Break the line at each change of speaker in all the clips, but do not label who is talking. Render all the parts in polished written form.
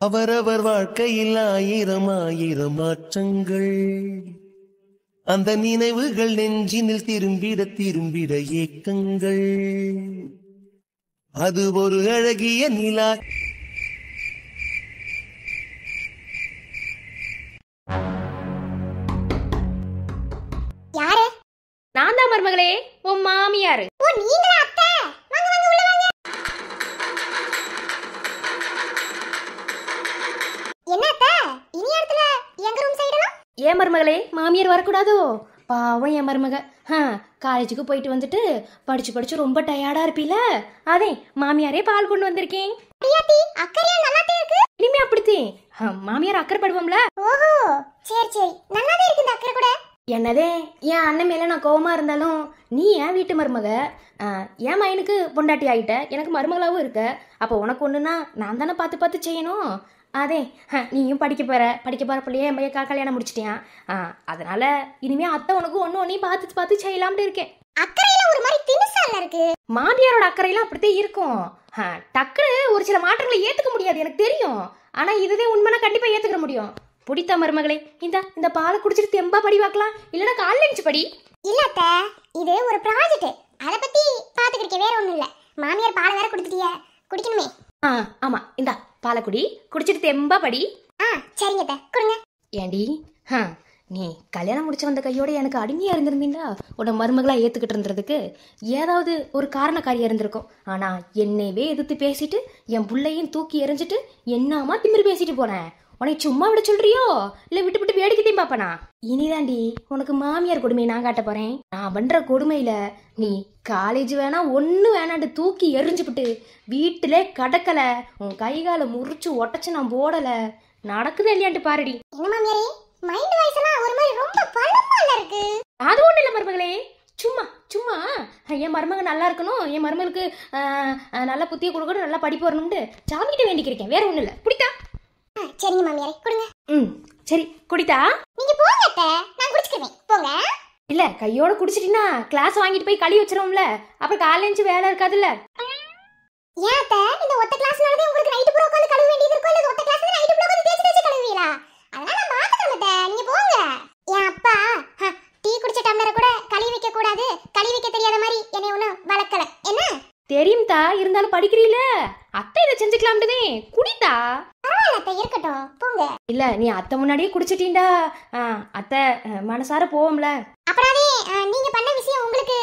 அவரவர் வாழ்க்கையில் ஆயிரம் ஆயிரம் மாற்றங்கள், அந்த நினைவுகள் நெஞ்சினில் திரும்பிட திரும்பிட ஏக்கங்கள். அது ஒரு அழகிய நிலா.
யாரு?
நான் தான் மருமகளே, உன் மாமியாரு.
ஓ, நீங்களா அத்தை? வாங்க வாங்க உள்ள வாங்க. என்ன அத்தை, இனி இடத்துல எங்க ரூம் சைடுனா?
ஏன் மருமகளே, மாமியார் வரக்கூடாதோ? பாவம் என் மருமக. காலேஜுக்கு போயிட்டு வந்துட்டு படிச்சு படிச்சு ரொம்ப டயர்டா இருப்பீல, அதே மாமியாரே பால் கொண்டு வந்திருக்கேன்.
அடியாத்தி, அக்கறையா நல்லாதே இருக்கு.
இனிமே அப்படித்தேன் மாமியார் அக்கறை படுவோம்ல.
ஓஹோ, சரி சரி, நல்லாதே இருக்கு இந்த அக்கறை கூட.
என்னதே, என் அண்ணன் மேல நான் கோவமா இருந்தாலும் நீ ஏன் வீட்டு மருமக, என் மயனுக்கு பொண்டாட்டி ஆகிட்ட, எனக்கு மருமகளாவும் இருக்க. அப்போ உனக்கு ஒண்ணுன்னா நான் தானே பார்த்து பார்த்து செய்யணும். அதே நீயும் படிக்க போற பிள்ளைய என் பையன் கல்யாணம் முடிச்சிட்டியான். அதனால இனிமே அத்தை உனக்கு ஒன்னையும் பார்த்து பார்த்து செய்யலாம்னு இருக்கேன்.
அக்கறையில ஒரு மாதிரி திமிசால இருக்கு.
மாமியாரோட அக்கறையெல்லாம் அப்படித்தான் இருக்கும். டக்குன்னு ஒரு சில மாற்றங்களை ஏத்துக்க முடியாது, எனக்கு தெரியும். ஆனா இதுதான் உண்மைனா கண்டிப்பா ஏத்துக்க முடியும். பிடித்த மருமகளே, இந்த பாலை குடிச்சிட்டு தெம்பா படி பார்க்கலாம், இல்லைன்னா காலைல எழுந்து படி.
இல்ல அத்தை, இது ஒரு ப்ராஜெக்ட், அதை பத்தி பாத்துக்கிட்டு வேற ஒண்ணும் இல்ல. மாமியார் பாலை வேற குடுத்துட்டிய, குடிக்கணுமே.
ஆமா, இந்த பாலை குடிச்சிட்டு தெம்பா படி.
சரிங்க அத்தை, கொடுங்க.
ஏண்டி, நீ கல்யாணம் முடிச்சு வந்த கையோட எனக்கு அடிமையா இருந்திருந்தீங்களா, உட மருமகளா ஏத்துக்கிட்டு இருந்ததுக்கு ஏதாவது ஒரு காரணக்காரியா இருந்திருக்கும். ஆனா என்னையவே எதிர்த்து பேசிட்டு என் புள்ளையும் தூக்கி எறிஞ்சிட்டு என்னமா திமிரு பேசிட்டு போனேன். உனக்கு சும்மா விட சொல்றியோ, இல்ல விட்டு விட்டு வேடிக்கையும் பாப்பனா? இனிதாண்டி உனக்கு மாமியார் கொடுமையை நான் காட்ட போறேன். நான் பண்ற கொடுமையில நீ காலேஜ் வேணா ஒண்ணு வேணாண்டு தூக்கி எரிஞ்சுபிட்டு வீட்டுல கடக்கல, உன் கைகால முறிச்சு ஒட்டச்சு நான் போடல, நடக்குது இல்லையான்ட்டு பாருடி.
என்ன மாமியாரே, மைண்ட் வாய்ஸ் எல்லாம் ஒரு மாதிரி ரொம்ப பழமால இருக்கு.
அது ஒண்ணு இல்ல மருமகளே, சும்மா சும்மா என் மருமக நல்லா இருக்கணும், என் மருமகளுக்கு நல்ல புத்திய கொடுக்கணும், நல்லா படிப்பு வரணும்னு சாமிகிட்ட வேண்டிக்கிறேன், வேற ஒண்ணு இல்ல. குடித்தா?
சரிங்க மாமியாரே, கொடுங்க.
சரி குடித்தா?
நீங்க போங்க அத்தை, நான் குடிச்சுக்கிறேன், போங்க.
இல்ல கையோட குடிச்சிட்டீங்கன்னா கிளாஸ் வாங்கிட்டு போய் கழுவி வச்சிருவோம்ல, அப்புறம் காலேஜ் வேலை இருக்காதுல்ல.
ஏன் அத்தை, இந்த ஒத்த கிளாஸ்னாலதான் உங்களுக்கு நைட் பூரா உட்கார்ந்து கழுவ வேண்டியது இருக்கும், இல்ல ஒத்த கிளாஸ்ல நைட் பூரா உட்கார்ந்து தேய்ச்சி கழுவீங்களா? அதெல்லாம் நான் பாத்துக்கிறேன் அத்தை, நீங்க போங்க. என் அப்பா டீ குடிச்ச டம்ளரை கூட கழுவி வைக்க கூடாது, கழுவி வைக்க தெரியாத மாதிரி என்னை ஒன்னும் வளர்க்கல. என்ன
தெரியும்தா, இருந்தாலும் படிக்கிறீல, அத்தை இதை செஞ்சுக்கலாம்னு. குடித்தா?
பரவாயில்ல அத்தை, இருக்கட்டும், போங்க.
இல்ல நீ அத்தை முன்னாடியே குடிச்சிட்டீண்டா, அத்தை மனசார போவோம்ல.
அப்புறமே நீங்க பண்ண விஷயம் உங்களுக்கு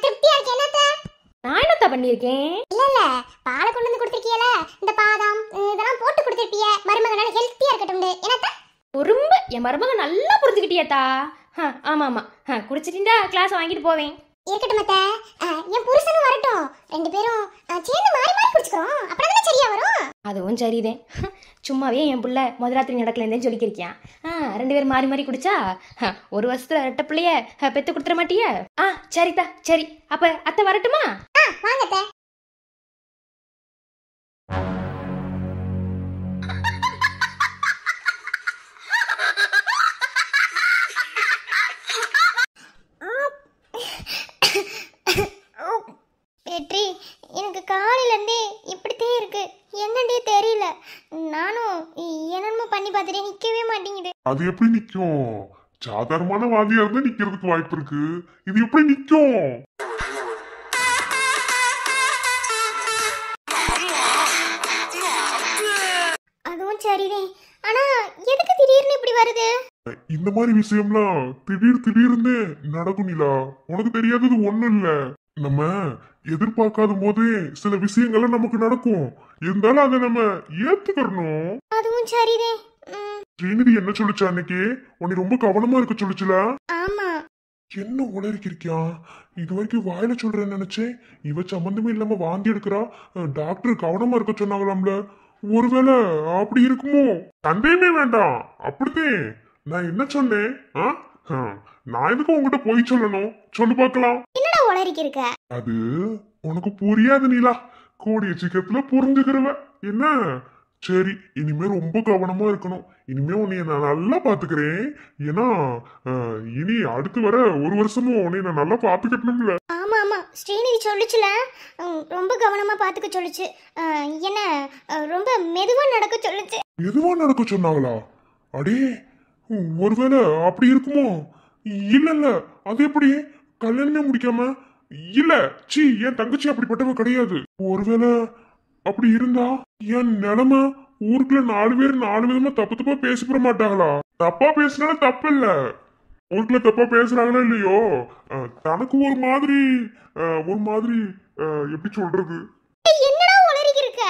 திருப்தியா இருக்கு என்ன அத்தை?
நான் என்னத்தா பண்ணிருக்கேன்?
இல்ல பாலை கொண்டு வந்து கொடுத்திருக்கீல, இந்த பாதாம் இதெல்லாம் போட்டு கொடுத்திருப்பிய, மருமகனால ஹெல்த்தியா இருக்கட்டும். என்னத்த
ரொம்ப என் மருமக நல்லா புரிஞ்சுக்கிட்டியாத்தா? ஆமா ஆமா, குடிச்சிட்டீண்டா, கிளாஸ் வாங்கிட்டு போவேன்.
இருக்கட்டும் அத்தை, என் புருஷனும் வரட்டும், ரெண்டு பேரும் சேர்ந்து மாறி மாறி குடிச்சுக்கிறோம், அப்புறம் சரியா வரும்.
அதுவும் சரிதேன். சும்மாவே என் புள்ள முதராத்திரி நடக்கலன்னு சொல்லிக்கிருக்கேன். ரெண்டு பேரும் மாறி மாறி குடிச்சா ஒரு வருஷத்துல ரெட்ட பிள்ளைய பெத்து கொடுத்துட மாட்டிய? சரிதா, சரி அப்ப அத்தை வரட்டுமா?
வாங்க அத்தை. வெற்றி, எனக்கு காலையிலேருந்தே இப்படித்தே இருக்கு, என்னண்டே தெரியல. நானும் என்னென்னமோ பண்ணி பார்த்துட்டேன், நிற்கவே மாட்டேங்குது.
அது எப்படி நிற்கும்? சாதாரணமான வாதியா இருந்தா நிக்கிறதுக்கு வாய்ப்பு இருக்கு, இது எப்படி நிற்கும்?
அதுவும் சரிதான், ஆனா எதுக்கு திடீர்னு இப்படி வருது?
இந்த மாதிரி விஷயம்லாம் திடீர்னு நடக்கும் நிலா, உனக்கு தெரியாதது ஒண்ணும் இல்ல. நம்ம எதிர்பார்க்காத போதே சில விஷயங்கள்லாம் நமக்கு நடக்கும், இருந்தாலும் அதை நம்ம ஏத்துக்கணும்.
அதுவும் சரிதான்.
ஸ்ரீநிதி என்ன சொல்லுச்சா அன்னைக்கு? உன்னை ரொம்ப கவனமா இருக்க சொல்லுச்சுல?
ஆமா.
என்ன உளறிக்கிறியா? இது வரைக்கும் வாயில சொல்றேன்னு நினைச்சேன், இவ சம்பந்தமே இல்லாம வாந்தி எடுக்கிறா. டாக்டர் கவனமா இருக்க சொன்னாங்களாம்ல, ஒருவேளை அப்படி இருக்குமோ? சந்தேகமே வேண்டாம், அப்படித்தான். நான் என்ன சொன்னேன்? நான் எதுக்கு உங்ககிட்ட போய் சொல்லணும்? சொல்லு பார்க்கலாம்.
என்னடா உளறிக்கி இருக்க?
அது உனக்கு புரியாது நீலா, கூடிய சீக்கிரத்துல புரிஞ்சுக்கிறவ என்ன. சரி, இனிமே ரொம்ப கவனமா இருக்கணும். இனிமே உன்னைய நான் நல்லா பாத்துக்கிறேன். ஏன்னா இனி அடுத்து வர ஒரு வருஷமும் உன்னைய நான் நல்லா பாத்துக்கணும்ல.
ஆமா ஆமா, ஸ்ரீநிதி சொல்லுச்சுல, ரொம்ப கவனமா பாத்துக்க சொல்லுச்சு. என்ன ரொம்ப மெதுவா நடக்க சொல்லுச்சு.
எதுவா நடக்க சொன்னாங்களா? அடே, ஒருவேளை அப்படி இருக்குமோ? இல்ல இல்ல, அது எப்படி கல்யாணமே முடிக்காம? இல்ல, சி, என் தங்கச்சி அப்படிப்பட்டவ கிடையாது. ஒருவேளை அப்படி இருந்தா என் நிலைமை ஊருக்குள்ள 4 பேர் 4 விதமா தப்பு தப்பா பேசிப்பட மாட்டாங்களா? தப்பா பேசினாலும் தப்பு இல்ல. ஊருக்குள்ள தப்பா பேசுறாங்களோ இல்லையோ, தனக்கு ஒரு மாதிரி எப்படி சொல்றது?
என்னடா உளறிக்கு இருக்க?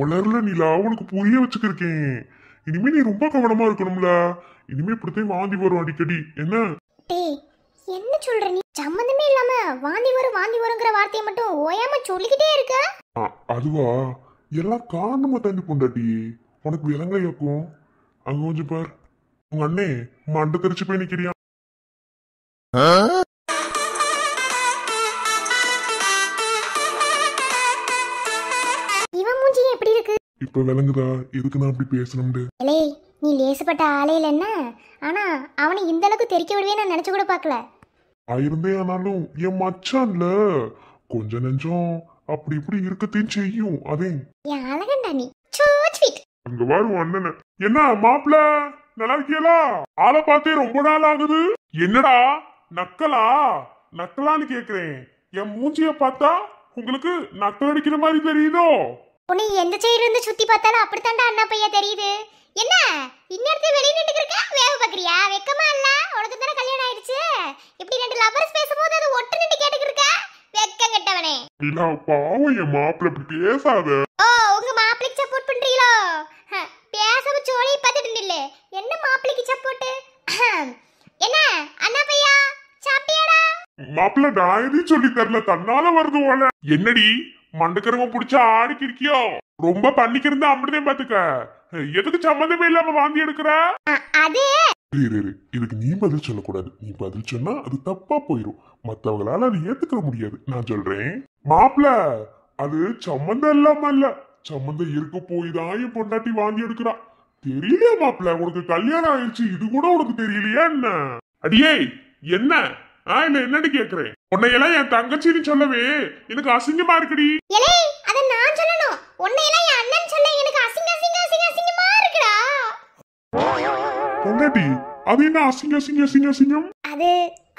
உளர்ல நிலா, உனக்கு புரிய வச்சுக்கிருக்கேன். இனிமே நீ ரொம்ப கவனமா இருக்கணும்ல. இனிமே இப்படித்தான் வாந்தி வரும் அடிக்கடி. என்ன?
டேய், என்ன சொல்ற நீ? சம்பந்தமே இல்லாம வாந்தி வருங்கிற வார்த்தையை மட்டும் ஓயாம சொல்லிக்கிட்டே இருக்க.
அதுவா, எல்லாம் காரணமா தாண்டி பொண்டாட்டி. உனக்கு விலங்கையாக்கும். அங்க கொஞ்சம் பார், உங்க அண்ணே மண்டை தெரிச்சு போய் நிக்கிறியா?
இவன் மூஞ்சி எப்படி இருக்கு?
இப்ப விளங்குதா எதுக்கு நான் அப்படி பேசணும்னு?
ஏலே, நீ லேசுப்பட்ட ஆளே இல்ல. ஆனா அவனை இந்த அளவுக்கு தெரிக்க விடுவே நான் நினைச்சு கூட பார்க்கல.
ஆயிருந்தே ஆனாலும் என் மச்சான்ல கொஞ்ச நெஞ்சம் அப்படி இப்படி இருக்கத்தையும் செய்யும். அதே
என் அழகண்டா நீ. So sweet.
அங்க வரும் அண்ணன். என்ன மாப்பிள்ள, நல்லா இருக்கியலா? ஆளை பார்த்தே ரொம்ப நாள் ஆகுது. என்னடா நக்கலா? நக்கலான்னு கேக்குறேன். என் மூஞ்சிய பார்த்தா உங்களுக்கு நக்கல் அடிக்கிற மாதிரி தெரியுதோ?
உன்னை எந்த சைடுல இருந்து சுத்தி பார்த்தாலும் அப்படித்தாண்டா அண்ணா பையா தெரியுது. என்ன இன்னொருத்த வெளிய நின்னுட்டு இருக்க? வேவ பாக்குறியா? வெக்கமா இல்ல? உனக்கு தான கல்யாணம் ஆயிடுச்சு. இப்படி ரெண்டு லவர்ஸ் பேசும்போது அது ஒட்டு நின்னு கேட்டுட்டு இருக்க? வெக்கம் கெட்டவனே.
இல்ல பாவம், என் மாப்பிள்ள இப்படி பேசாத.
ஓ, உங்க மாப்பிளைக்கு சப்போர்ட் பண்றீங்களோ? பேசாம சோலையை பார்த்துட்டு நில்லு. என்ன மாப்பிளைக்கு சப்போர்ட்? என்ன அண்ணா பையா, சாப்பிட்டியாடா?
மாப்பிள்ள நான் எதையும் சொல்லி தரல, தன்னால வருது போல. என்னடி மண்டக்கரங்க புடிச்சா ஆடிக்கு இருக்கியோ? ரொம்ப பண்ணிக்கிருந்தா அப்படிதான் பாத்துக்க. எதுக்கு சம்மந்தமே இல்லாம வாந்தி எடுக்கிற?
அது
இதுக்கு நீ பதில் சொல்லக்கூடாது. நீ பதில் சொன்னா அது தப்பா போயிரும். மத்தவங்களால அது ஏத்துக்க முடியாது. நான் சொல்றேன் மாப்பிள்ள, அது சம்மந்தம் இல்லாம இல்ல, சம்மந்தம் இருக்க போய் தான் என் பொண்டாட்டி வாந்தி எடுக்கிறா. தெரியலையா மாப்பிள்ள? உனக்கு கல்யாணம் ஆயிடுச்சு, இது கூட உனக்கு தெரியலையா என்ன? அடியே என்ன? இல்ல என்னன்னு கேக்குறேன். உன்னையெல்லாம் என் தங்கச்சின்னு சொல்லவே எனக்கு அசிங்கமா இருக்குடி.
ஏலே, அத நான் சொல்லணும். உன்னையெல்லாம் என் அண்ணன் சொல்ல எனக்கு அசிங்கமா இருக்குடா.
பொண்டாட்டி, அது என்ன அசிங்கம்?
அது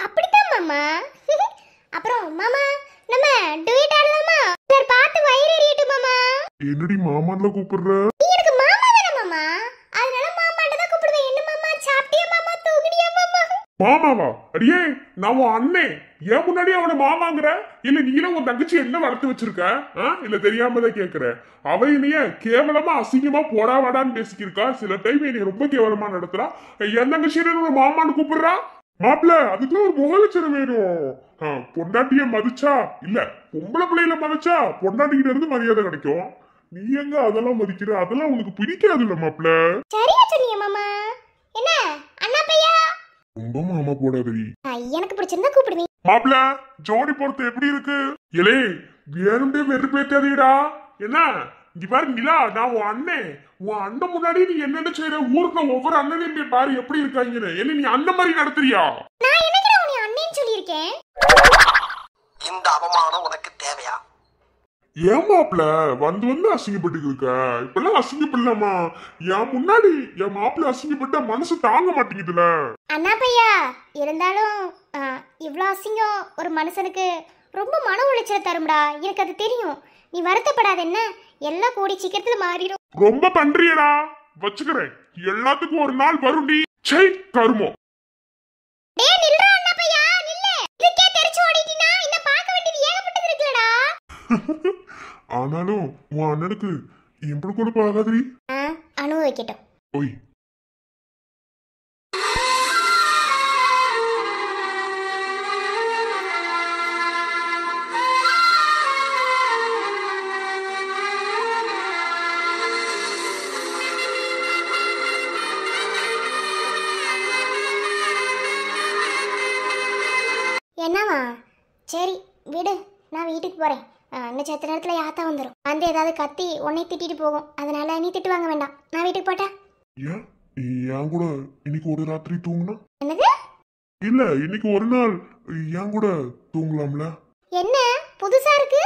அப்படிதான் மாமா. அப்புறம் மாமா, நம்ம டுயட் ஆடலாமா? சார் பார்த்து வயிறு எரியட்டும் மாமா.
என்னடி மாமான்ல கூப்பிடுற?
நீ எனக்கு மாமா தானே மாமா, அதனால மாமாட்ட தான் கூப்பிடுவேன். என்ன மாமா, சாப்பிட்டியா மாமா? தூங்கிடியா மாமா?
மாமாவா? அடியே, நான் உன் அண்ணே, ஏன் முன்னாடி அவனை மாமாங்கிற? இல்ல நீங்களும் உன் தங்கச்சி என்ன வளர்த்து வச்சிருக்க? இல்ல தெரியாமதான் கேக்குற. அவ என்னைய கேவலமா அசிங்கமா போடா வாடான்னு பேசிக்கிருக்கா. சில டைம் என்னைய ரொம்ப கேவலமா நடத்துறா. என் தங்கச்சி ஒரு மாமான்னு கூப்பிடுறா. மாப்பிள்ள, அதுக்கு ஒரு முகலட்சணம் வேணும். பொண்டாட்டிய மதிச்சா, இல்ல பொம்பளை பிள்ளையில மதிச்சா பொண்டாட்டிகிட்ட இருந்து மரியாதை கிடைக்கும். நீ எங்க அதெல்லாம் மதிக்கிற? அதெல்லாம் உனக்கு பிடிக்காது இல்ல மாப்பிள்ள?
சரியா சொன்னீங்க மாமா. என்ன அண்ணா பையா?
ரொம்ப மாமா போடாதடி.
எனக்கு பிடிச்சிருந்தா கூப்பிடுவீங்க.
மாப்பிள்ள, ஜோடி பொறுத்து எப்படி இருக்கு? இலே, வேணும்டே வெறுப்பேத்தாதீடா. என்ன இங்க பாரு நிலா, நான் உன் அண்ணன் முன்னாடி நீ என்னென்ன செய்யற? ஊருக்குள்ள ஒவ்வொரு அண்ணனையும் போய் பாரு எப்படி இருக்காங்கன்னு. என்ன நீ அந்த மாதிரி நடத்துறியா?
நான் என்னங்க உன்னை அண்ணன் சொல்லியிருக்கேன்?
இந்த அவமானம் உனக்கு தேவையா?
ஏன் மாப்பிள்ள வந்து அசிங்கப்பட்டு இருக்க? இப்பெல்லாம் அசிங்கப்படலாமா? என் முன்னாடி என் மாப்பிள்ள அசிங்கப்பட்ட மனசு தாங்க மாட்டேங்குதுல.
அண்ணா பையா, இருந்தாலும் இவ்வளோ அசிங்கம் ஒரு மனுஷனுக்கு ரொம்ப மன உளைச்சலை தரும்டா. எனக்கு அது தெரியும். நீ வருத்தப்படாத. என்ன எல்லாம் கூடி சீக்கிரத்துல மாறிடும்.
ரொம்ப பண்றியடா, வச்சுக்கிறேன். எல்லாத்துக்கும் ஒரு நாள் வரும்டி. சை கருமோ.
டேய் நில்றா அண்ணா பையா, நில்லு. இதுக்கே தெரிச்சு ஓடிட்டினா இந்த பார்க்க வேண்டியது ஏகப்பட்டது இருக்குலடா.
ஆனாலும் உன் அண்ணனுக்கு எப்படி கூட பாகாதிரி.
அனுபவிக்கட்டும்.
ஓய்,
என்னவா? சரி விடு, நான் வீட்டுக்கு போறேன். இன்னும் செத்த நேரத்துல யாத்தா வந்துடும். வந்து ஏதாவது கத்தி உன்னை திட்டிட்டு போகும். அதனால நீ திட்டு வாங்க வேண்டாம். நான் வீட்டுக்கு போட்டேன்.
ஏன் என் கூட இன்னைக்கு ஒரு ராத்திரி தூங்குனா?
என்னது?
இல்ல, இன்னைக்கு ஒரு நாள் என் கூட தூங்கலாம்ல?
என்ன புதுசா இருக்கு?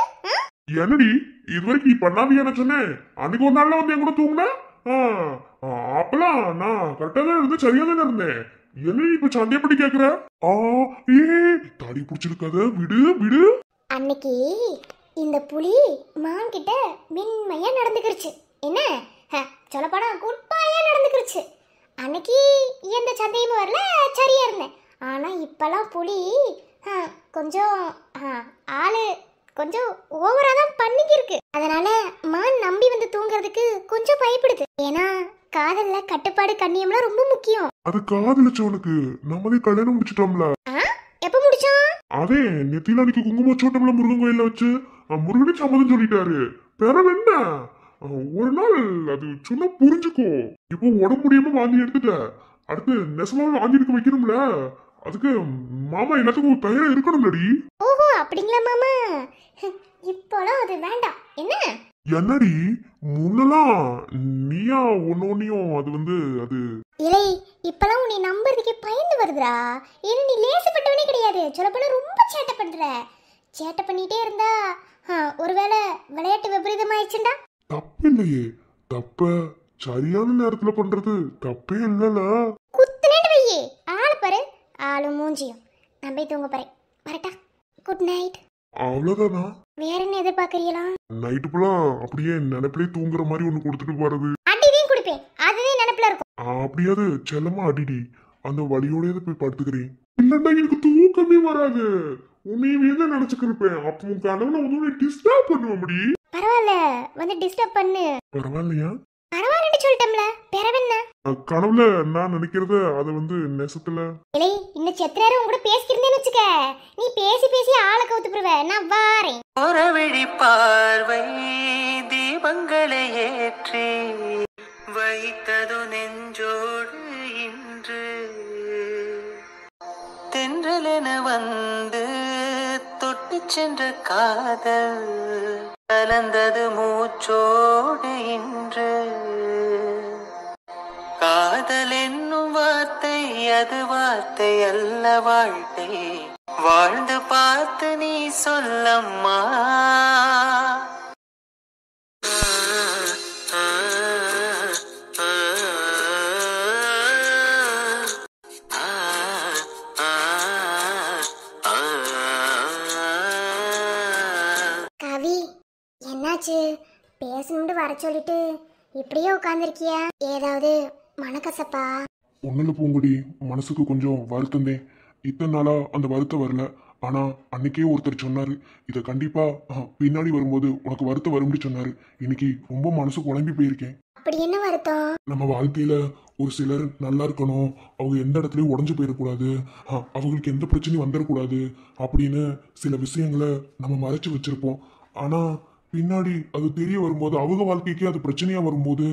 என்னடி இதுவரைக்கும் நீ பண்ணாதீங்க சொன்னேன். அன்னைக்கு ஒரு நாள்ல வந்து என் கூட தூங்குனா அப்பெல்லாம் நான் கரெக்டா தான் இருந்தேன், சரியா தானே இருந்தேன். என்ன நீ இப்ப சண்டையப்படி கேக்குற? ஆ ஏ தாடி பிடிச்சிருக்காத, விடு விடு.
அன்னைக்கு இந்த புலி மான் கிட்ட மென்மையா நடந்துக்கிருச்சு. என்ன சொல்லப்போனா குட்பாயா நடந்துக்கிருச்சு. அன்னைக்கு எந்த சந்தேகமும் வரல, சரியா இருந்தேன். ஆனா இப்பெல்லாம் புலி கொஞ்சம் ஆளு கொஞ்சம் ஓவரா தான் பண்ணிக்கிருக்கு. அதனால மான் நம்பி வந்து தூங்குறதுக்கு கொஞ்சம் பயப்படுது. ஏன்னா காதல்ல கட்டுப்பாடு கண்ணியம்லாம் ரொம்ப முக்கியம்.
அது காதலிச்சவனுக்கு நம்மளே கல்யாணம் முடிச்சிட்டோம்ல.
எப்ப முடிச்சோம்?
அதே நெத்தியில அன்னைக்கு குங்குமம் சோட்டம்ல முருகன் கோயில்ல வச்சு முருகனே சம்மதம் சொல்லிட்டாரு. பிறகு என்ன, ஒரு நாள் அது சொன்னா புரிஞ்சுக்கோ. இப்போ உடம்பு முடியாம வாங்கி எடுத்துட்ட, அடுத்து நெசமாவே வாங்கி எடுக்க வைக்கணும்ல. அதுக்கு மாமா எல்லாத்துக்கும் தயாரா இருக்கணும்லடி.
ஓஹோ அப்படிங்களா மாமா? இப்போலாம் அது வேண்டாம். என்ன
என்னடி முன்னெல்லாம் நீயா ஒன்னொன்னையும் அது அது
இலை இப்பெல்லாம் உன்னை நம்புறதுக்கு பயந்து வருதுடா. ஏன்னா நீ லேசப்பட்டவனே கிடையாது. சொல்லப்போனா ரொம்ப சேட்டை பண்ற. சேட்டை பண்ணிட்டே இருந்தா ஒருவேளை விளையாட்டு விபரீதமாயிடுச்சுண்டா.
தப்பு இல்லையே, தப்ப சரியான நேரத்துல பண்றது தப்பே இல்லல.
குத்துனேட்டு வையே ஆளு பாரு, ஆளு மூஞ்சியும். நான் போய் தூங்க போறேன், வரட்டா. Good night.
அவ்வளவுதானா?
வேற என்ன எதிர்பார்க்கறீங்களா?
நைட்டு ஃபுல்லா அப்படியே நினைப்பிலே தூங்குற மாதிரி ஒண்ணு கொடுத்துட்டு போறது.
அடிதான் குடிப்பேன், அதுவே நினைப்புல இருக்கும்.
அப்படியாவது செல்லமா அடிடி, அந்த வழியோடய போய் படுத்துக்கிறேன். இல்லண்டா எனக்கு தூக்கமே வராது, உன்னையவே தான் நினைச்சுக்கிருப்பேன். அப்போ உன் கனவுல உன்னை டிஸ்டர்ப் பண்ணுவேன் முடி.
பரவாயில்ல, வந்து டிஸ்டர்ப் பண்ணு.
பரவாயில்லையா?
பரவாயில்லன்னு சொல்லிட்டோம்ல, பிறவென்ன?
கனவுல நான் நினைக்கிறத அது நெசத்துல
இல்லை இன்னும் செத்த நேரம் உங்க கூட பேசிக்கிறேன்னு வச்சுக்க. நீ பேசி பேசி ஆளை கவுத்து போடுவ. நான் வாரேன்.
ஒரவிழி பார்வை தீபங்களை ஏற்றி வைத்தது நெஞ்சோடு இன்று தென்றலென வந்து தொட்டு சென்ற காதல் கலந்தது மூச்சோடு இன்று. காதல் என்னும் வார்த்தை அது வார்த்தை அல்ல, வாழ்க்கை வாழ்ந்து பார்த்து நீ சொல்லம்மா.
கவி என்னாச்சு? பேசணும்னு வர சொல்லிட்டு இப்படியே உட்காந்துருக்கியா? ஏதாவது மனக்கசப்பா?
ஒண்ணுல பூங்குடி, மனசுக்கு கொஞ்சம் வருத்தந்தேன். இத்தனை நாளா அந்த வருத்தம் வரல. ஆனா அன்னைக்கே ஒருத்தர் சொன்னாரு, இதை கண்டிப்பா பின்னாடி வரும்போது உனக்கு வருத்தம் வரும்னு சொன்னாரு. இன்னைக்கு ரொம்ப மனசு குழம்பி போயிருக்கேன்.
அப்படி என்ன வருத்தம்?
நம்ம வாழ்க்கையில ஒரு சிலர் நல்லா இருக்கணும், அவங்க எந்த இடத்துலயும் உடஞ்சு போயிடக்கூடாது, அவங்களுக்கு எந்த பிரச்சனையும் வந்துடக்கூடாது அப்படின்னு சில விஷயங்களை நம்ம மறைச்சு வச்சிருப்போம். ஆனா பின்னாடி அது தெரிய வரும்போது, அவங்க வாழ்க்கைக்கே அது பிரச்சனையா வரும்போது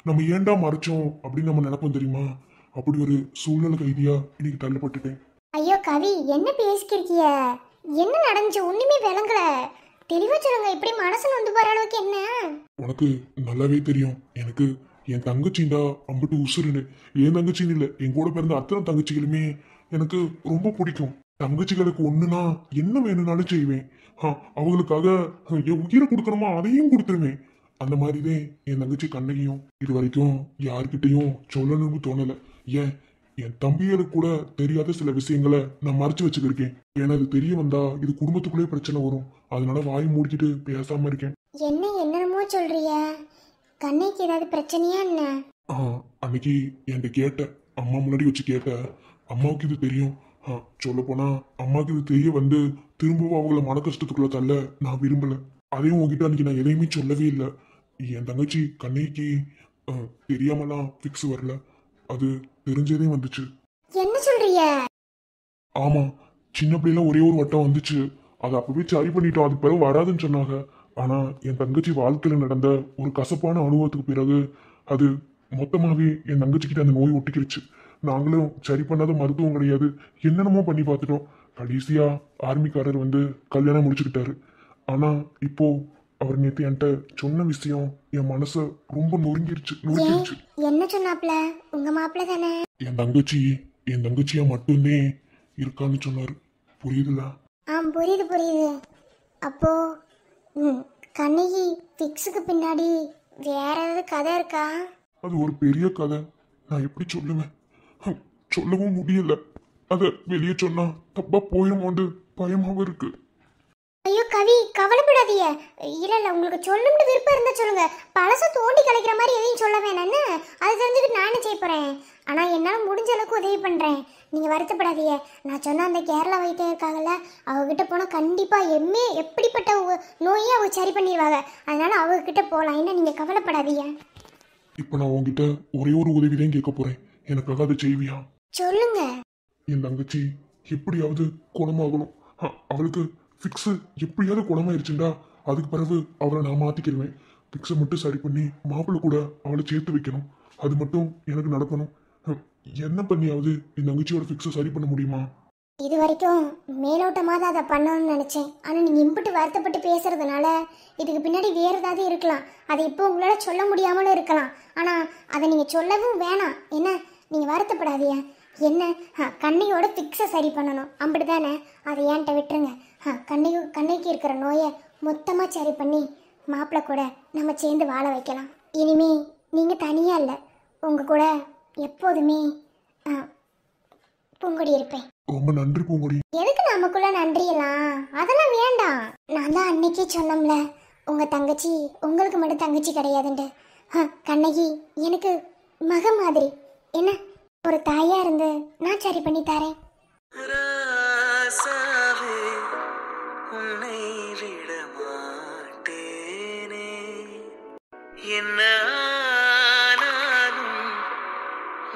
நம்ம ஏண்டா மறைச்சோம் அப்படின்னு நம்ம நினைப்போம் தெரியுமா? அப்படி ஒரு சூழ்நிலை கைதியா இன்னைக்கு தள்ளப்பட்டுட்டேன்.
ஐயோ கவி, என்ன பேசிக்கிருக்கிய? என்ன நடந்துச்சு? ஒண்ணுமே விளங்கல. தெளிவா சொல்லுங்க. இப்படி மனசு வந்து போற அளவுக்கு என்ன?
உனக்கு நல்லாவே தெரியும், எனக்கு என் தங்கச்சிண்டா அம்பிட்டு உசுருன்னு. என் தங்கச்சின்னு இல்லை, என் கூட பிறந்த அத்தனை தங்கச்சிகளுமே எனக்கு ரொம்ப பிடிக்கும். தங்கச்சிகளுக்கு ஒண்ணுனா என்ன வேணும்னாலும் செய்வேன். அவங்களுக்காக என் உயிரை கொடுக்கணுமா அதையும் கொடுத்துருவேன். அந்த மாதிரிதான் என் தங்கச்சி கண்ணகியும். இது வரைக்கும் யாருக்கிட்டையும் சொல்லணும்னு தோணல. ஏன் என் தம்பிகளுக்கு கூட தெரியாத சில விஷயங்களை நான் மறைச்சு வச்சுக்கிருக்கேன். ஏன்னா அது தெரிய வந்தா இது குடும்பத்துக்குள்ளே பிரச்சனை வரும். அதனால வாய் மூடிக்கிட்டு பேசாம இருக்கேன்.
என்ன என்னமோ சொல்றிய? கண்ணைக்கு ஏதாவது பிரச்சனையா என்ன?
அன்னைக்கு என்கிட்ட கேட்ட, அம்மா முன்னாடி வச்சு கேட்ட. அம்மாவுக்கு இது தெரியும். சொல்ல போனா அம்மாவுக்கு இது தெரிய வந்து திரும்பவும் அவங்கள மன கஷ்டத்துக்குள்ள தள்ள நான் விரும்பல. அதையும் உங்ககிட்ட அன்னைக்கு நான் எதையுமே சொல்லவே இல்லை. என் தங்கச்சி கண்ணைக்கு தெரியாமலாம் ஃபிக்ஸ் வரல, அது தெரிஞ்சதே வந்துச்சு.
என்ன சொல்றிய?
ஆமா, சின்ன பிள்ளைல ஒரே ஒரு வட்டம் வந்துச்சு, அதை அப்பவே சரி பண்ணிட்டோம். அதுக்கு பிறகு வராதுன்னு சொன்னாங்க. ஆனா என் தங்கச்சி வாழ்க்கையில நடந்த ஒரு கசப்பான அனுபவத்துக்கு பிறகு அது மொத்தமாவே என் தங்கச்சிக்கிட்ட அந்த நோய் ஒட்டிக்கிருச்சு. நாங்களும் சரி பண்ணாத மருத்துவம் கிடையாது, என்னென்னமோ பண்ணி பார்த்துட்டோம். கடைசியா ஆர்மிக்காரர் வந்து கல்யாணம் முடிச்சுக்கிட்டாரு. ஆனா இப்போ அவர் நேத்து என்கிட்ட சொன்ன விஷயம் என் மனச ரொம்ப நொறுங்கிருச்சு.
என்ன சொன்னாப்ல? உங்க மாப்பிள்ள தானே?
என் தங்கச்சியா மட்டும்தான் இருக்கான்னு சொன்னாரு. புரியுதுல?
புரியுது புரியுது. அப்போ கண்ணகி ஃபிக்ஸுக்கு பின்னாடி வேற ஏதாவது கதை இருக்கா?
அது ஒரு பெரிய கதை. நான் எப்படி சொல்லுவேன்? சொல்லவும் முடியல. அதை வெளியே சொன்னா தப்பா போயிருமோண்டு பயமாவும் இருக்கு.
ஐயோ கவி, கவலைப்படாதீங்க. இல்ல இல்ல, உங்களுக்கு சொல்லணும்னு விருப்பம் இருந்தா சொல்லுங்க. பழச தோண்டி கலைக்கிற மாதிரி எதையும் சொல்ல வேணான்னு அது தெரிஞ்சுக்கிட்டு நானும் செய்ய போறேன். ஆனா என்னால முடிஞ்ச அளவுக்கு உதவி பண்றேன். நீங்க வருத்தப்படாதீங்க. நான் சொன்ன அந்த கேரளா வைத்தியம் இருக்காங்கல்ல, அவகிட்ட போனா கண்டிப்பா எப்படிப்பட்ட நோயே அவங்க சரி பண்ணிடுவாங்க. அதனால அவங்க கிட்ட போலாம். என்ன, நீங்க கவலைப்படாதீங்க.
இப்ப நான் உங்ககிட்ட ஒரே ஒரு உதவி தான் கேட்க போறேன். எனக்காக அதை செய்வியா?
சொல்லுங்க.
என் தங்கச்சி எப்படியாவது குணமாகணும். அவளுக்கு ஃபிக்ஸ் எப்படியாவது குணமாயிருச்சுண்டா அதுக்கு பிறகு அவளை நான் மாத்திக்கிடுவேன். ஃபிக்ஸை மட்டும் சரி பண்ணி மாப்பிள்ளை கூட அவளை சேர்த்து வைக்கணும். அது மட்டும் எனக்கு நடக்கணும். என்ன பண்ணியாவது என் தங்கச்சியோட ஃபிக்ஸை சரி பண்ண முடியுமா?
இது வரைக்கும் மேலோட்டமாக தான் அதை பண்ணணும்னு நினச்சேன். ஆனால் நீங்கள் இம்புட்டு வருத்தப்பட்டு பேசுறதுனால இதுக்கு பின்னாடி வேறு ஏதாவது இருக்கலாம். அதை இப்போ உங்களால் சொல்ல முடியாமலும் இருக்கலாம். ஆனால் அதை நீங்கள் சொல்லவும் வேணாம். என்ன, நீங்கள் வருத்தப்படாதீங்க. என்ன, கண்ணையோட ஃபிக்ஸை சரி பண்ணணும், அப்படி தானே? அதை ஏன்ட்ட விட்டுருங்க. கண்ணைக்கு இருக்கிற நோயை மொத்தமாக சரி பண்ணி மாப்பிள்ளை கூட நம்ம சேர்ந்து வாழ வைக்கலாம். இனிமே நீங்கள் தனியாக இல்லை, உங்கள் கூட எப்போதுமே பூங்கொடி இருப்பேன்.
ரொம்ப நன்றி பூங்கொடி.
எதுக்கு நமக்குள்ள நன்றியெல்லாம்? அதெல்லாம் வேண்டாம். நான் தான் அன்னைக்கே சொன்னோம்ல, உங்க தங்கச்சி உங்களுக்கு மட்டும் தங்கச்சி கிடையாதுண்டு. கண்ணகி எனக்கு மக மாதிரி. என்ன, ஒரு தாயா இருந்து நான் சரி பண்ணி தரேன்.
ராசாவே, உன்னை விட மாட்டேனே. என்ன ஆனாலும்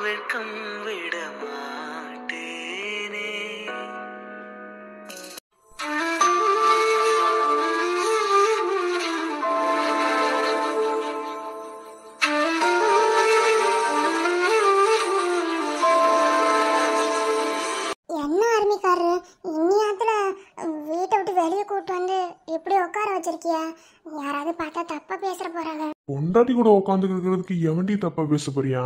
வெட்கம் விட மாட்டேனே.
என்ன ஆர்மிக்காரரு, இன்னியாத்துல வீட்டை விட்டு வெளியே கூட்டு வந்து எப்படி உட்கார வச்சிருக்கிய? யாராவது பார்த்தா தப்பா பேசுற போறாங்க.
பொண்டாட்டி கூட உட்காந்துக்கிறதுக்கு எவன்டி தப்பா பேச போறியா?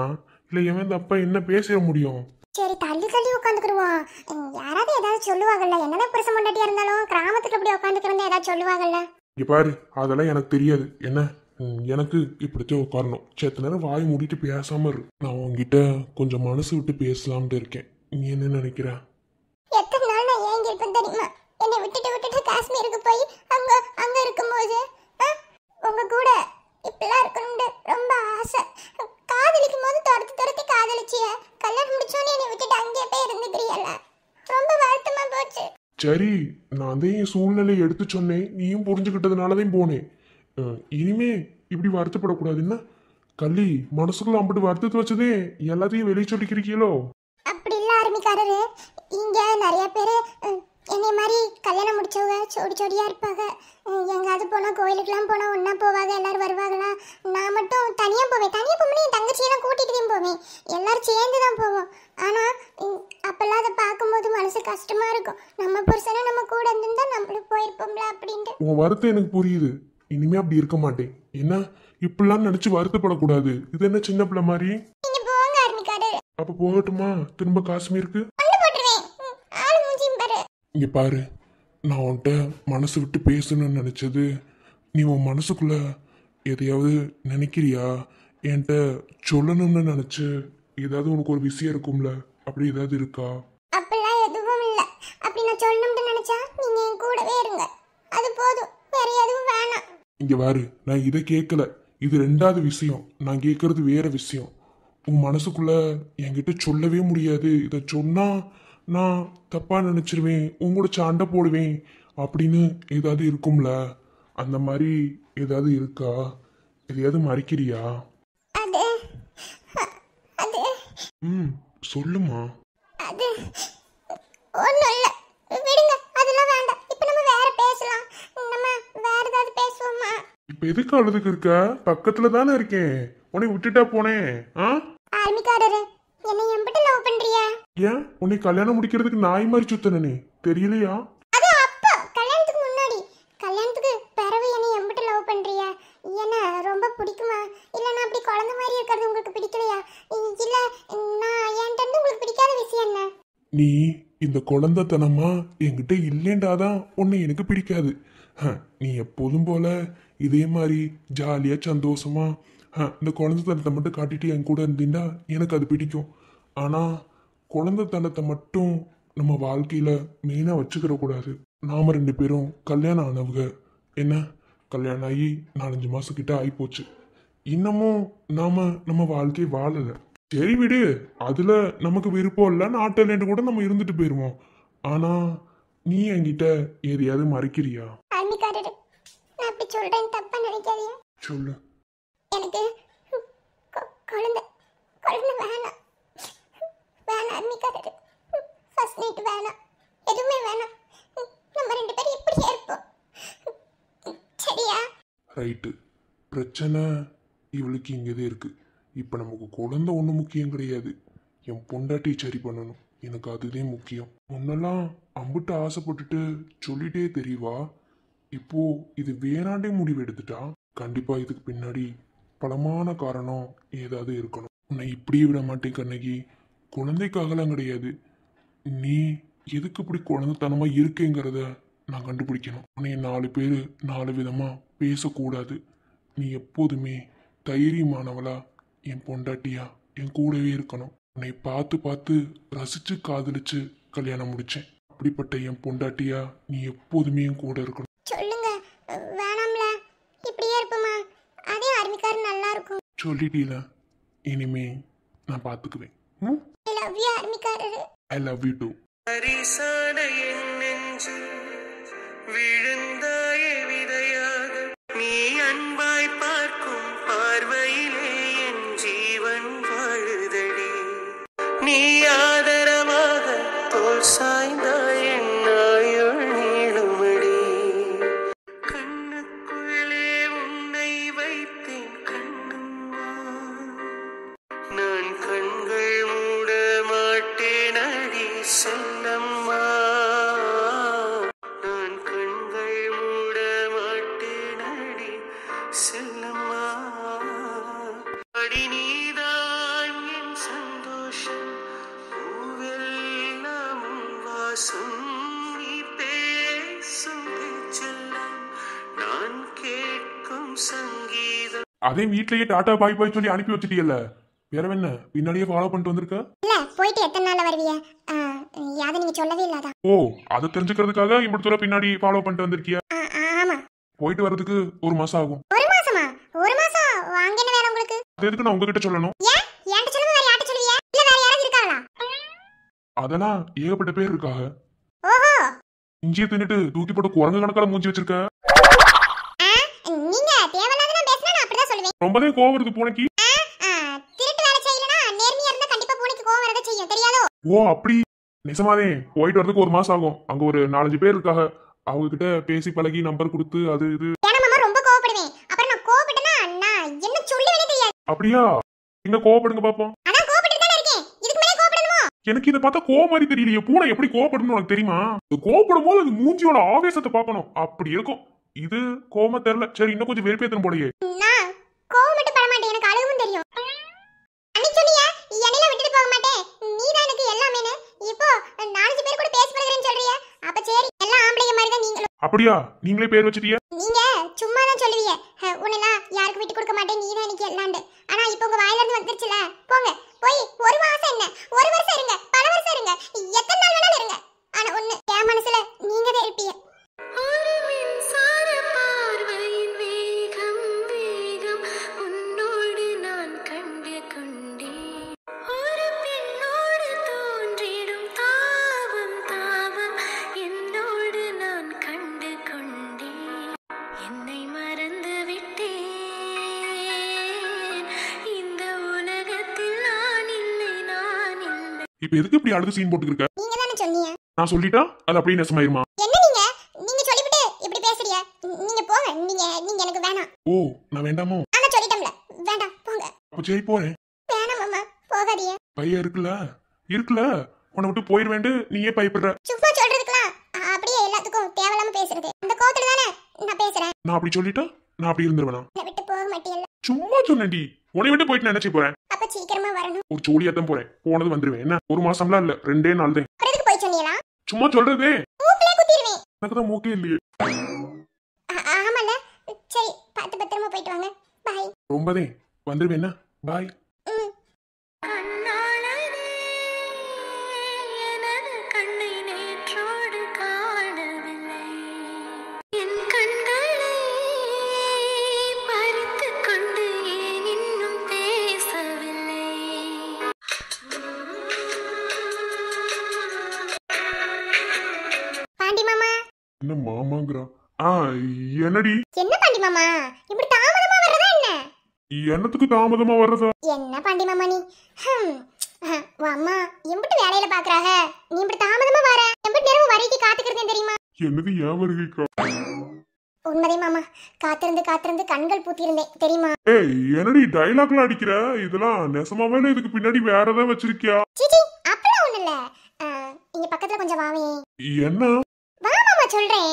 இல்ல எவன் தப்பா என்ன பேச முடியும்?
சரி, தள்ளி தள்ளி உட்காந்துக்கிடுவோம். யாராவது ஏதாவது சொல்லுவாங்கல்ல, என்னதான் புருஷ பொண்டாட்டியா இருந்தாலும் கிராமத்துக்கு அப்படி உட்காந்துக்கிறதா ஏதாவது சொல்லுவாங்கல்ல.
இங்க பாரு, அதெல்லாம் எனக்கு தெரியாது. என்ன, எனக்கு இப்படித்தான் உட்காரணும். சேத்த நேரம் வாய் மூடிட்டு பேசாம இரு. நான் உங்ககிட்ட கொஞ்சம் மனசு விட்டு பேசலாம்னு இருக்கேன். நீ என்ன நினைக்கிற?
எத்தனை நாள் நான் ஏன் இருப்பேன் தெரியுமா? என்னை விட்டுட்டு காஷ்மீருக்கு போய் அங்க இருக்கும்போது உங்க கூட இப்பெல்லாம் இருக்கணும்னு ரொம்ப ஆசை. காதலிக்கும் போது துரத்தி காதலிச்சிய, கல்யாணம் முடிச்சோன்னு என்னை விட்டுட்டு அங்கேயே போய் இருந்துக்கிறீல்ல. ரொம்ப வருத்தமா போச்சு.
சரி, நான் தான் என் சூழ்நிலையை எடுத்து சொன்னேன், நீயும் புரிஞ்சுக்கிட்டதுனாலதான் போனேன். இனிமே இப்படி வருத்தப்படக்கூடாது. என்ன கள்ளி, மனசுக்குள்ள அம்பிட்டு வருத்தத்தை வச்சதே எல்லாத்தையும் வெளியே சொல்லிக்கிறீங்களோ?
அப்படி இல்ல ஆர்மிக்காரரு, இங்க நிறைய பேரு என்னை மாதிரி கல்யாணம் முடிச்சவங்க ஜோடியா இருப்பாங்க. எங்காவது போனா கோயிலுக்குலாம் போனா ஒன்னா போவாங்க, எல்லாரும் வருவாங்களா. நான் மட்டும் தனியா போவேன். தனியா போகும்போது என் தங்கச்சியெல்லாம் கூட்டிட்டு தான் போவேன். எல்லாரும் சேர்ந்து தான் போவோம். ஆனா அப்பெல்லாம் அதை பார்க்கும்போது மனசு கஷ்டமா இருக்கும். நம்ம புருஷனை நம்ம கூட இருந்திருந்தா நம்மளும் போயிருப்போம்ல அப்படின்ட்டு.
உன் வருத்தம் எனக்கு புரியுது. இனிமே அப்படி இருக்க மாட்டேன். என்ன, இப்படிலாம் நினைச்சு வருத்தப்படக்கூடாது. இது என்ன சின்ன பிள்ளை மாதிரி?
நீங்க போங்க ஆர்மிக்காரரு.
அப்ப போகட்டுமா திரும்ப காஷ்மீருக்கு?
போட்டுருவேன். ஆளு மூஞ்சியும் பாரு.
இங்க பாரு, நான் உன்கிட்ட மனசு விட்டு பேசணும்னு நினைச்சது, நீ உன் மனசுக்குள்ள எதையாவது நினைக்கிறியா? என்கிட்ட சொல்லணும்னு நினைச்சு ஏதாவது உனக்கு ஒரு விஷயம் இருக்கும்ல, அப்படி ஏதாவது இருக்கா?
அப்பெல்லாம் எதுவும் இல்ல. அப்படி நான் சொல்லணும்னு நினைச்சா நீங்க என் கூடவே இருங்க, அது போதும். வேற எதுவும் வேணாம்.
இங்க பாரு, நான் இதை கேட்கல. இது ரெண்டாவது விஷயம். நான் கேட்கறது வேற விஷயம். உன் மனசுக்குள்ள என்கிட்ட சொல்லவே முடியாது, இதை சொன்னா நான் தப்பா நினைச்சிருவேன், உங்களோட சண்டை போடுவேன் அப்படின்னு ஏதாவது இருக்கும்ல, அந்த மாதிரி ஏதாவது இருக்கா? எதையாவது மறைக்கிறியா?
அது அது
சொல்லுமா.
அது ஒண்ணும் இல்ல, விடுங்க. அதெல்லாம் வேண்டாம். இப்ப நம்ம வேற பேசலாம். நம்ம வேற ஏதாவது பேசுவோமா?
இப்ப எதுக்கு அழுதுக்கு இருக்க? பக்கத்துல தானே இருக்கேன், உன்னை விட்டுட்டா போனேன்.
ஆர்மிக்காரரு, என்னை எம்பிட்டு லவ் பண்றியா?
ஏன், உன்னை கல்யாணம் முடிக்கிறதுக்கு நாய் மாதிரி சுத்தனே தெரியலையா?
அது அப்பா கல்யாணத்துக்கு முன்னாடி. கல்யாணத்துக்கு பிறகு என்னை எம்பிட்டு லவ் பண்றியா? என்ன ரொம்ப பிடிக்குமா? இல்ல நான் அப்படி குழந்தை மாதிரி இருக்கிறது உங்களுக்கு பிடிக்கலையா? இல்ல நான் என்கிட்ட உங்களுக்கு பிடிக்காத விஷயம் என்ன?
நீ இந்த குழந்தைத்தனமா என்கிட்ட இல்லேண்டாதான் உன்னை எனக்கு பிடிக்காது. நீ எப்போதும் போல இதே மாதிரி ஜாலியா சந்தோஷமா இந்த குழந்தைத்தனத்தை மட்டும் காட்டிட்டு என் கூட இருந்தீங்கன்னா எனக்கு அது பிடிக்கும். ஆனால் குழந்தைத்தனத்தை மட்டும் நம்ம வாழ்க்கையில் மெயினாக வச்சுக்கிற கூடாது. நாம 2 பேரும் கல்யாணம் ஆனவங்க. என்ன, கல்யாணம் ஆகி 4-5 மாதம் கிட்ட ஆகிப்போச்சு. இன்னமும் நம்ம வாழ்க்கையை வாழலை. சரி விடு, அதில் நமக்கு விருப்பம் இல்லை, நாட்டிலேருந்து கூட நம்ம இருந்துட்டு போயிடுவோம். ஆனால் நீ என்கிட்ட எதையாவது மறைக்கிறியா?
அன்னிக்காரரு, நான் அப்படி சொல்றேன், தப்பா நினைக்காதீங்க.
சொல்லு.
எனக்கு குழந்தை வேணாம் அன்னிக்காரரு. ஃபர்ஸ்ட் நைட் வேணாம், எதுவுமே வேணாம். நம்ம 2 பேரும் இப்படியே இருப்போம், சரியா?
ரைட்டு. பிரச்சனை இவளுக்கு இங்கேதே இருக்கு. இப்போ நமக்கு குழந்தை ஒன்றும் முக்கியம் கிடையாது, என் பொண்டாட்டி சரி பண்ணணும். எனக்கு அதுதான் முக்கியம். முன்னெல்லாம் அம்புட்டு ஆசைப்பட்டுட்டு சொல்லிட்டே தெரியவா, இப்போ இது வேணாண்டே முடிவு எடுத்துட்டா. கண்டிப்பா இதுக்கு பின்னாடி பலமான காரணம் ஏதாவது இருக்கணும். உன்னை இப்படியே விட மாட்டேன் கண்ணகி. குழந்தைக்காகலாம் கிடையாது, நீ எதுக்கு இப்படி குழந்தைத்தனமா இருக்கேங்கிறத நான் கண்டுபிடிக்கணும். உன்னை 4 பேர் 4 விதமா பேசக்கூடாது. நீ எப்போதுமே தைரியமானவளா என் பொண்டாட்டியா என் கூடவே இருக்கணும். உன்னை பார்த்து ரசிச்சு காதலிச்சு கல்யாணம் முடிச்சேன். அப்படிப்பட்ட என் பொண்டாட்டியா நீ எப்போதுமே என் கூட இருக்கணும்.
சொல்லுங்க, வேணாம்ல, இப்படியே இருப்போமா? அதே ஆர்மிக்கார் நல்லா இருக்கும்.
சொல்லிட்டீல, இனிமே நான் பார்த்துக்குவேன்.
ஐ லவ் யூ ஆர்மிக்காரரு.
I love you too.
பரிசான என் நெஞ்சு விழுந்தாயே விதையாக, நீ அன்பாய் பார்க்கும் பார்வையிலே என் ஜீவன் வாழுதடி. நீ ஆதரவாக தோல் சாய்ந்தாய் என் ஆயுள் நீளுமடி. கண்ணுக்குள்ளே உன்னை வைத்தேன் கண்ணம்மா, நான் கண்கள் மூட மாட்டேன் அடி செல்லம்மா. நான் கண்கள் மூட மாட்டேன் அடி செல்லம்மா. அடி நீதான் என் சந்தோஷம், பூவெல்லாம் உன் வாசம். நீ பேசும் பேச்செல்லாம் நான் கேட்கும் சங்கீதம்.
அதே வீட்லயே டாடா பாய் பாய் சொல்லி அனுப்பி வச்சிட்டீல்ல, வேற என்ன பின்னாடியே ஃபாலோ பண்ணிட்டு வந்திருக்க?
இல்ல, போயிட்டு எத்தனை நாள் வருவீங்க? யாதை நீங்க சொல்லவே இல்லாதா?
ஓ, அதை தெரிஞ்சுக்கிறதுக்காக இப்படி சொல்ல பின்னாடி ஃபாலோ பண்ணிட்டு வந்திருக்கியா?
ஆமா.
போயிட்டு வர்றதுக்கு 1 மாசம் ஆகும்.
1 மாசமா? 1 மாசம் வாங்கின வேற உங்களுக்கு?
அது எதுக்கு நான் உங்ககிட்ட சொல்லணும்?
ஏன் என்கிட்ட சொல்லாம வேற யார்கிட்ட சொல்லுவீங்க? இல்ல வேற யாராவது இருக்காங்களா?
அதெல்லாம் ஏகப்பட்ட பேர் இருக்காங்க.
ஓஹோ,
இஞ்சியை தின்னுட்டு தூக்கி போட்டு குரங்கு கணக்கால மூஞ்சி வச்சிருக்க.
நீங்க தேவையில்லாத பேசினா நான் அப்படிதான் சொல்லுவேன்.
ரொம்பவே கோவம் வருது பூனைக்கு.
திருட்டு வேலை செய்யலனா நேர்மையா இருந்தா கண்டிப்பா பூனைக்கு கோவம் வரத செய்யும், தெரியாதோ?
ஓ அப்படி. நிஜமாவே போயிட்டு வரதுக்கு 1 மாசம் ஆகும். அங்க ஒரு 4-5 பேர் இருக்காங்க, அவங்க கிட்ட பேசி பழகி நம்பர் கொடுத்து அது இது.
ஏன்னா மாமா ரொம்ப கோவப்படுவேன். அப்புறம் நான் கோவப்பட்டனா நான் என்ன சொல்லுவேனே தெரியாது.
அப்படியா? எங்க கோவப்படுங்க பாப்போம்.
அதான் கோவப்பட்டு தானே இருக்கேன், இதுக்கு மேலே கோவப்படணுமா?
எனக்கு இதை பார்த்தா கோவம் மாதிரி தெரியலையே. பூனை எப்படி கோவப்படணும்னு உனக்கு தெரியுமா? கோவப்படும் போது அது மூஞ்சியோட ஆவேசத்தை பார்க்கணும், அப்படி இருக்கும். இது கோவமா தெரியல. சரி, இன்னும் கொஞ்சம் வெறுப்பேத்தணும் போலயே.
நான் கோவம் மட்டும் பட மாட்டேன், எனக்கு அழுகவும் தெரியும். அன்னைக்கு சொன்னியா என்னையில விட்டுட்டு போக மாட்டேன், நீதான் எனக்கு எல்லாமேன்னு. இப்போ 4 பேர் கூட பேசி பழகுறேன்னு சொல்றியா? அப்ப சரி, எல்லாம் ஆம்பளைங்க மாதிரி தான் நீங்களும்.
அப்படியா? நீங்களே பேர் வச்சிட்டியா?
நீங்க சும்மா தான் சொல்லுவீங்க, உன்னெல்லாம் யாருக்கு விட்டு கொடுக்க மாட்டேன், நீதான் எனக்கு எல்லாண்டு. ஆனா இப்போ உங்க வாயில இருந்து வந்துருச்சுல, போங்க போய் 1 மாசம் என்ன 1 வருஷம் இருங்க, பல வருஷம் இருங்க, எத்தனை நாள் வேணாலும் இருங்க. ஆனா ஒண்ணு, என் மனசுல நீங்க தான் இருப்பீங்க.
ஒரு மின்சார பார்வையின் வேகம் வேகம் உன்னோடு நான் கண்டு கொண்டேன். ஒரு பெண்ணோடு தோன்றிடும் தாவம் தாவம் என்னோடு நான் கண்டு கொண்டேன். என்னை மறந்து விட்டேன், இந்த உலகத்தில் நான் இல்லை, நான் இல்லை.
இப்ப எதுக்கு இப்படி அடுத்த சீன் போட்டுக்கிருக்க?
நீங்க தானே சொன்னீங்க.
நான் சொல்லிட்டா அது அப்படியே நெசமாயிருமா?
என்ன நீங்க சொல்லிவிட்டு இப்படி பேசுறியா? நீங்க போங்க, நீங்க எனக்கு வேணாம்.
ஓ, நான் வேண்டாமோ?
நான் சொல்லிட்டேன்ல, வேண்டாம், போங்க.
அப்ப சரி போறேன்.
வேணாம் மாமா, போகாதீங்க.
பையன் இருக்குல்ல, உன்னை விட்டு போயிடுவேண்டு நீயே பயப்படுற.
சும்மா சொல்றதுக்குலாம் அப்படியே எல்லாத்துக்கும் தேவையில்லாம பேசுறது. அந்த கோவத்துல தானே நான் பேசுறேன்.
நான் அப்படி சொல்லிட்டா நான் அப்படி இருந்துருவேனா?
என்னை விட்டு போக மாட்டீங்கல்ல?
சும்மா சொன்னேன்டி. உன்னை விட்டு போயிட்டு நினைச்சு போறேன்.
அப்ப சீக்கிரமா வரணும்.
ஒரு ஜோடியாத்தான் போறேன், போனது வந்துருவேன். என்ன 1 மாசம்லாம் இல்ல, 2 நாள் தான்.
அப்புறம் எதுக்கு போய் சொன்னீங்களா?
சும்மா சொல்றதே.
மூக்குலயே குத்திடுவேன்.
எனக்கு தான் மூக்கே இல்லையே.
ஆமால, சரி, பார்த்து பத்திரமா போயிட்டு வாங்க. பாய்.
ரொம்பதே வந்துருவேன் என்ன பாய்.
கண்ணாளனே எனது கண்ணை நேற்றோடு காணவில்லை என் கண்களை பறித்துக் கொண்டு ஏன் இன்னும் பேசவில்லை
பாண்டி மாமா.
என்ன மாமாங்கிறா? என்னடி
என்ன பாண்டி மாமா இப்படி தாமதமா வர்றதா என்ன?
என்னத்துக்கு தாமதமா வர்றதா?
என்ன பாண்டி மாமா நீ? உன் அம்மா எம்பிட்டு வேலையில பாக்குறாங்க, நீ இப்படி தாமதமா வர எம்பிட்டு நேரம் வரைக்கும் காத்துக்கிறதே தெரியுமா?
என்னது ஏன் வருகைக்கா?
உண்மைதே மாமா, காத்திருந்து காத்திருந்து கண்கள் பூத்திருந்தேன் தெரியுமா?
ஏய் என்னடி டைலாக்லாம் அடிக்கிற? இதெல்லாம் நெசமாவே இதுக்கு பின்னாடி வேற ஏதாவது வச்சிருக்கியா?
சீச்சி அப்படிலாம் ஒண்ணு இல்ல. இங்க பக்கத்துல கொஞ்சம் வாவே.
என்ன?
வா மாமா சொல்றேன்.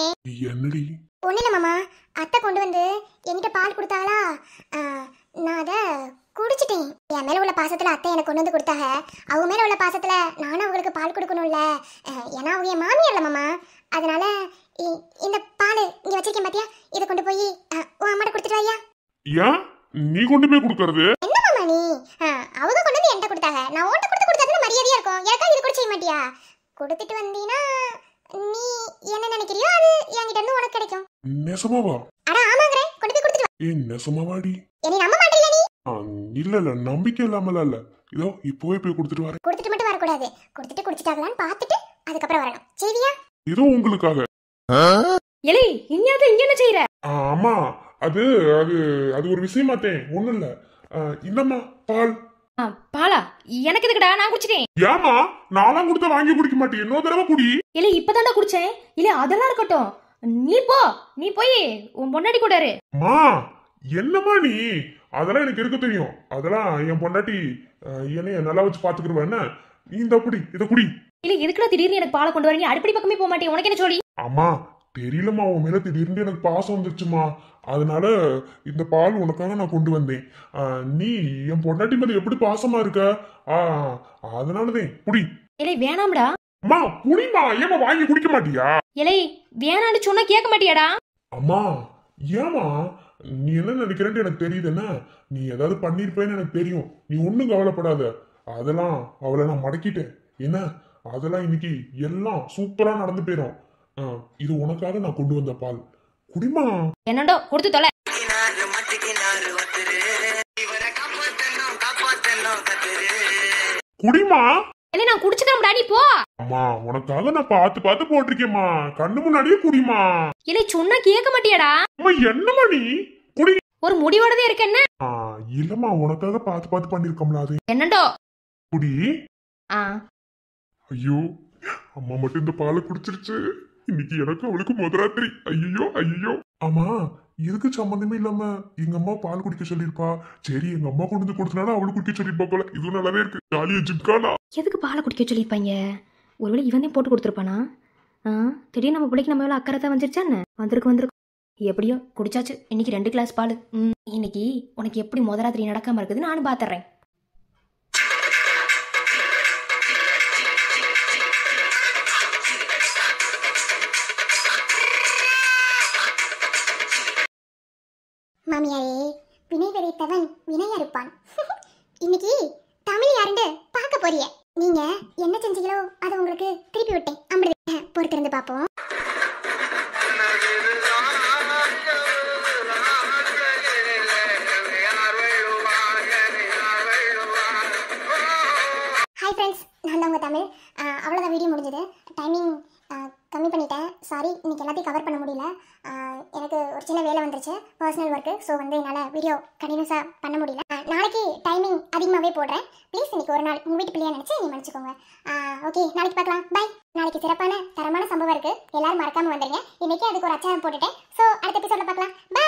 என்னடி?
ஒண்ணு இல்ல மாமா, அத்தை கொண்டு வந்து என்கிட்ட பால் கொடுத்தாங்களா, நான் அதை குடிச்சிட்டேன். என் மேல உள்ள பாசத்துல அத்தை எனக்கு கொண்டு வந்து கொடுத்தாங்க. அவங்க மேல உள்ள பாசத்துல நானும் அவங்களுக்கு பால் கொடுக்கணும்ல. ஏன்னா அவங்க என் மாமியார்ல மாமா, அதனால இந்த பால் இங்க வச்சிருக்கேன் பாத்தியா, இதை கொண்டு போய் உன் அம்மாட்ட கொடுத்துட்டு வாயா.
ஏன் நீ கொண்டு போய் கொடுக்கறது?
என்ன மாமா நீ, அவங்க கொண்டு வந்து என்கிட்ட கொடுத்தாங்க, நான் உன்கிட்ட கொடுத்ததுல மரியாதையா இருக்கும். எனக்கா இது கூட செய்ய மாட்டியா? கொடுத்துட்டு வந்தீனா நீ என்ன நினைக்கிறியோ அது என்கிட்ட இருந்து உனக்கு கிடைக்கும்.
நெசமாவா?
அட ஆமாங்கறே, கொண்டு போய் கொடுத்துட்டு வா.
ஏய் நெசமாவாடி?
என்னை நம்ப மாட்டீங்களா நீ?
இல்ல நம்பிக்கை இல்லாமல இல்ல. இதோ இப்போவே போய் கொடுத்துட்டு வரேன்.
கொடுத்துட்டு மட்டும் வர கூடாது, கொடுத்துட்டு குடிச்சிட்டாங்களான்னு பார்த்துட்டு அதுக்கப்புறம் வரணும். சரியா?
இதோ உங்களுக்காக.
எலே இங்கயாவது இங்க என்ன செய்யற?
ஆமா அது அது அது ஒரு விஷயமாத்தேன், ஒண்ணும் இல்ல. இல்லம்மா பால்.
பாலா எனக்கு எதுக்குடா, நான் குடிச்சிட்டேன்.
ஏமா நாலாம் கொடுத்த வாங்கி குடிக்க மாட்டேன், இன்னொரு தடவை குடி.
இல்ல இப்பதான்டா குடிச்சேன். இல்ல அதெல்லாம் இருக்கட்டும், நீ போய் உன் பொண்டாட்டி கூட இரு.
மா என்னம்மா நீ? அதெல்லாம் எனக்கு இருக்க தெரியும். அதெல்லாம் என் பொண்டாட்டி என்னைய நல்லா வச்சு பாத்துக்கிடுவேன். என்ன நீ இந்த குடி, இத குடி.
இல்ல எதுக்குடா திடீர்னு எனக்கு பாலை கொண்டு வரீங்க? அடிப்படி பக்கமே போக மாட்டேன், உனக்கு என்ன சொல்லி?
அம்மா தெரியலம்மா, உன் மேல திடீர்னு எனக்கு பாசம் வந்துருச்சுமா, அதனால இந்த பால் உனக்காக நான் கொண்டு வந்தேன். நீ என் பொண்டாட்டி மேல எப்படி பாசமா இருக்க, அதனாலதான் குடி.
இல்ல வேணாம்டா.
அம்மா குடிமா, ஏமா வாங்கி குடிக்க மாட்டியா?
இலை வேணான்னு சொன்னா கேட்க மாட்டியாடா?
அம்மா ஏமா நீ என்ன நினைக்கிறேன்னு எனக்கு தெரியுது. என்ன நீ ஏதாவது பண்ணிருப்பேன்னு எனக்கு தெரியும். நீ ஒண்ணும் கவலைப்படாத, அதெல்லாம் அவளை நான் மடக்கிட்டேன். என்ன அதெல்லாம் இன்னைக்கு எல்லாம் சூப்பரா நடந்து போயிடும். இது உனக்காக நான் கொண்டு வந்த பால், குடிமா.
என்னடோ கொடுத்து தொலை.
குடிமா.
இல்ல நான் குடிச்சுதான் நீ போ.
அம்மா உனக்காக நான் பார்த்து பார்த்து போட்டிருக்கேம்மா, கண்ணு முன்னாடியே குடிமா.
இல்ல சொன்னா கேட்க மாட்டியாடா?
அம்மா என்னம்மா நீ குடி.
ஒரு முடிவோடதே இருக்க என்ன?
இல்லம்மா உனக்காக பார்த்து பார்த்து பண்ணிருக்கோம்ல, அது
என்னடோ
குடி. ஐயோ அம்மா மட்டும் இந்த பாலை குடிச்சிருச்சு. இன்னைக்கு எனக்கு அவளுக்கு முதராத்திரி. ஐயோ ஐயோ. ஆமா இதுக்கு சம்பந்தமே இல்லாம எங்க அம்மா பால் குடிக்க சொல்லிருப்பா. சரி எங்க அம்மா கொண்டு வந்து கொடுத்தனால அவளுக்கு குடிக்க சொல்லிருப்பா போல. இதுவும் நல்லாவே இருக்கு, ஜாலியா ஜிக்கானா.
எதுக்கு பாலை குடிக்க சொல்லியிருப்பாங்க? ஒருவேளை இவனே போட்டு கொடுத்துருப்பானா? திடீர்னு நம்ம பிள்ளைக்கு நம்ம எவ்வளோ அக்கறை தான் வந்துருச்சா என்ன? வந்திருக்கும். எப்படியோ குடிச்சாச்சு. இன்னைக்கு 2 கிளாஸ் பால். இன்னைக்கு உனக்கு எப்படி முதராத்திரி நடக்காம இருக்குது நானும் பாத்துறேன்.
மாமியாரே, வினை விதைத்தவன் வினை அறுப்பான். இன்னைக்கு தமிழ் யாருன்னு பார்க்க போறிய. நீங்க என்ன செஞ்சீங்களோ அதை உங்களுக்கு திருப்பி விட்டேன். அமிர்த பொறுத்திருந்து பார்ப்போம். ஹாய் ஃப்ரெண்ட்ஸ், நான் தான் உங்கள் தமிழ். அவ்வளோதான், வீடியோ முடிஞ்சது. டைமிங் கம்மி பண்ணிட்டேன், சாரி. இன்னைக்கு எல்லாத்தையும் கவர் பண்ண முடியல. எனக்கு ஒரு சின்ன வேலை வந்துருச்சு, பர்சனல் ஒர்க்கு. ஸோ என்னால் வீடியோ கண்டினியூஸாக பண்ண முடியல. நாளைக்கு டைமிங் அதிகமாகவே போடுறேன். ப்ளீஸ் இன்னைக்கு ஒரு நாள் உங்கள் வீட்டு பிள்ளையா நினச்சி நீங்கள் மன்னிச்சுக்கோங்க. ஓகே, நாளைக்கு பார்க்கலாம். பை. நாளைக்கு சிறப்பான தரமான சம்பவம் இருக்குது, எல்லாரும் மறக்காமல் வந்துடுங்க. இன்னைக்கு அதுக்கு ஒரு அச்சாரம் போட்டுட்டேன். ஸோ அடுத்த எபிசோடில் பார்க்கலாம். பை.